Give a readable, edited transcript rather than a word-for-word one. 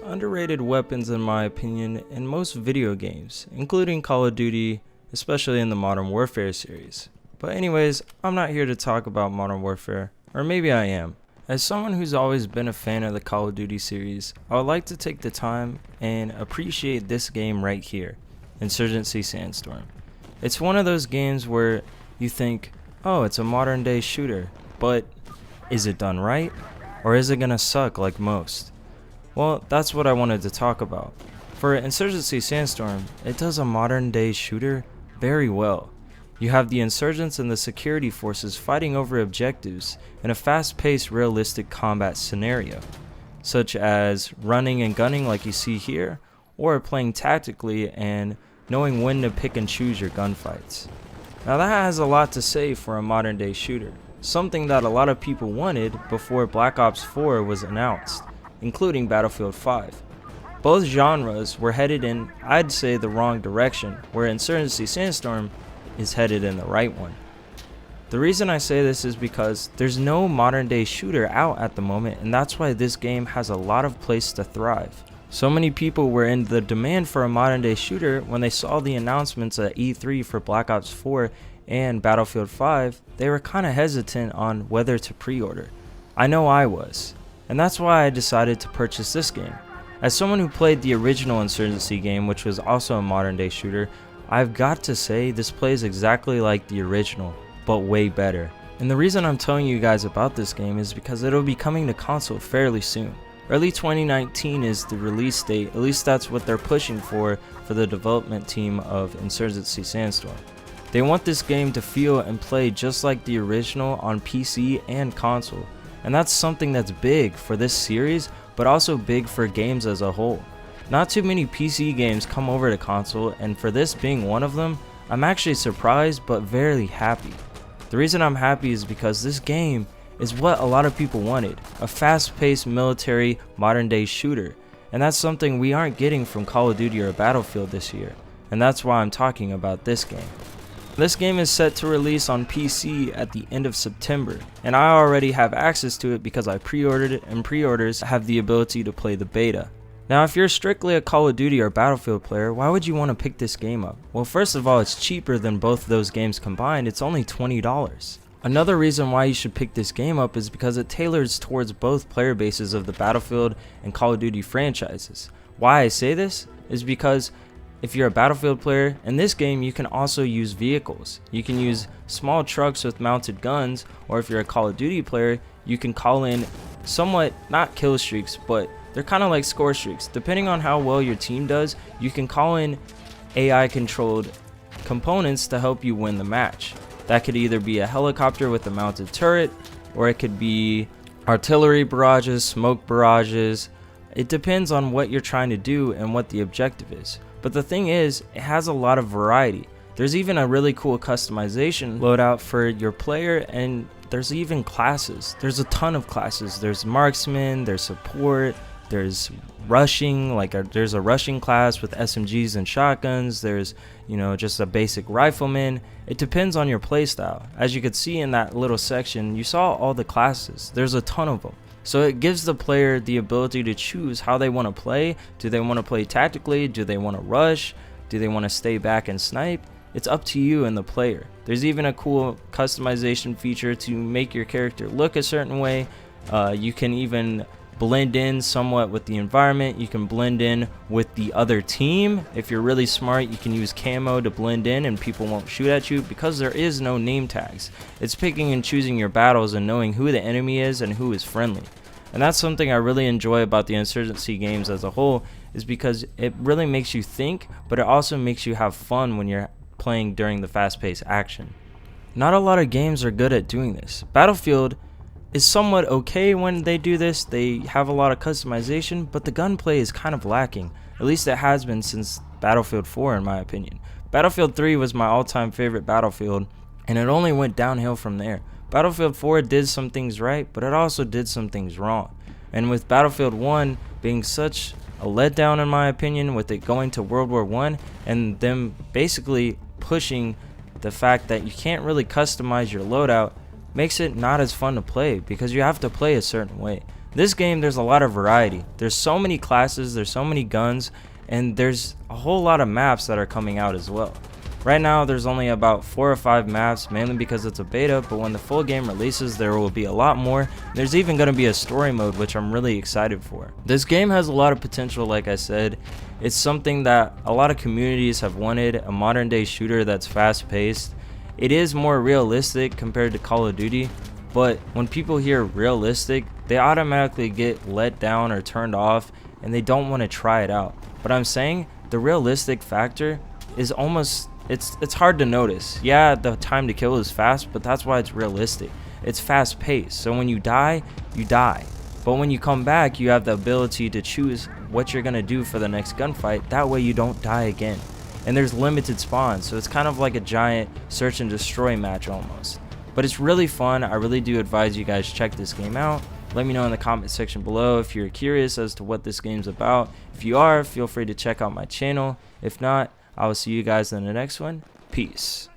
underrated weapons in my opinion in most video games, including Call of Duty, especially in the Modern Warfare series. But anyways, I'm not here to talk about Modern Warfare, or maybe I am. As someone who's always been a fan of the Call of Duty series, I would like to take the time and appreciate this game right here, Insurgency Sandstorm. It's one of those games where you think, oh, it's a modern day shooter, but is it done right? Or is it gonna suck like most? Well, that's what I wanted to talk about. For Insurgency Sandstorm, it does a modern day shooter very well. You have the insurgents and the security forces fighting over objectives in a fast-paced, realistic combat scenario, such as running and gunning like you see here, or playing tactically and knowing when to pick and choose your gunfights. Now that has a lot to say for a modern day shooter, something that a lot of people wanted before Black Ops 4 was announced, including Battlefield 5. Both genres were headed in, I'd say, the wrong direction, where Insurgency Sandstorm is headed in the right one. The reason I say this is because there's no modern day shooter out at the moment, and that's why this game has a lot of place to thrive. So many people were in the demand for a modern day shooter when they saw the announcements at E3 for Black Ops 4 and Battlefield 5, they were kinda hesitant on whether to pre-order. I know I was, and that's why I decided to purchase this game. As someone who played the original Insurgency game, which was also a modern day shooter, I've got to say this plays exactly like the original, but way better. And the reason I'm telling you guys about this game is because it'll be coming to console fairly soon. Early 2019 is the release date, at least that's what they're pushing for the development team of Insurgency Sandstorm. They want this game to feel and play just like the original on PC and console, and that's something that's big for this series, but also big for games as a whole. Not too many PC games come over to console, and for this being one of them, I'm actually surprised but very happy. The reason I'm happy is because this game is what a lot of people wanted, a fast-paced military modern day shooter, and that's something we aren't getting from Call of Duty or Battlefield this year, and that's why I'm talking about this game. This game is set to release on PC at the end of September, and I already have access to it because I pre-ordered it, and pre-orders have the ability to play the beta. Now if you're strictly a Call of Duty or Battlefield player, why would you want to pick this game up? Well, first of all, it's cheaper than both of those games combined, it's only $20. Another reason why you should pick this game up is because it tailors towards both player bases of the Battlefield and Call of Duty franchises. Why I say this is because if you're a Battlefield player, in this game you can also use vehicles. You can use small trucks with mounted guns, or if you're a Call of Duty player, you can call in somewhat, not kill streaks, but they're kind of like score streaks. Depending on how well your team does, you can call in AI controlled components to help you win the match. That could either be a helicopter with a mounted turret, or it could be artillery barrages, smoke barrages. It depends on what you're trying to do and what the objective is. But the thing is, it has a lot of variety. There's even a really cool customization loadout for your player, and there's even classes. There's a ton of classes. There's marksman, there's support, there's rushing, there's a rushing class with SMGs and shotguns. There's, just a basic rifleman. It depends on your playstyle. As you could see in that little section, you saw all the classes. There's a ton of them. So it gives the player the ability to choose how they want to play. Do they want to play tactically? Do they want to rush? Do they want to stay back and snipe? It's up to you and the player. There's even a cool customization feature to make your character look a certain way. You can even blend in somewhat with the environment. You can blend in with the other team. If you're really smart, you can use camo to blend in and people won't shoot at you because there is no name tags. It's picking and choosing your battles and knowing who the enemy is and who is friendly. And that's something I really enjoy about the Insurgency games as a whole, is because it really makes you think, but it also makes you have fun when you're playing during the fast-paced action. Not a lot of games are good at doing this. Battlefield is somewhat okay when they do this. They have a lot of customization, but the gunplay is kind of lacking. At least it has been since Battlefield 4 in my opinion. Battlefield 3 was my all-time favorite Battlefield, and it only went downhill from there. Battlefield 4 did some things right, but it also did some things wrong. And with Battlefield 1 being such a letdown in my opinion, with it going to World War I and them basically pushing the fact that you can't really customize your loadout, makes it not as fun to play because you have to play a certain way. This game, there's a lot of variety. There's so many classes, there's so many guns, and there's a whole lot of maps that are coming out as well. Right now, there's only about 4 or 5 maps, mainly because it's a beta, but when the full game releases, there will be a lot more. There's even going to be a story mode, which I'm really excited for. This game has a lot of potential, like I said. It's something that a lot of communities have wanted, a modern day shooter that's fast paced. It is more realistic compared to Call of Duty, but when people hear realistic, they automatically get let down or turned off, and they don't want to try it out. But I'm saying the realistic factor is almost, it's hard to notice. Yeah, the time to kill is fast, but that's why it's realistic. It's fast paced, so when you die, you die. But when you come back, you have the ability to choose what you're gonna do for the next gunfight. That way you don't die again. And there's limited spawns, so it's kind of like a giant search and destroy match almost. But it's really fun. I really do advise you guys check this game out. Let me know in the comment section below if you're curious as to what this game's about. If you are, feel free to check out my channel. If not, I will see you guys in the next one. Peace.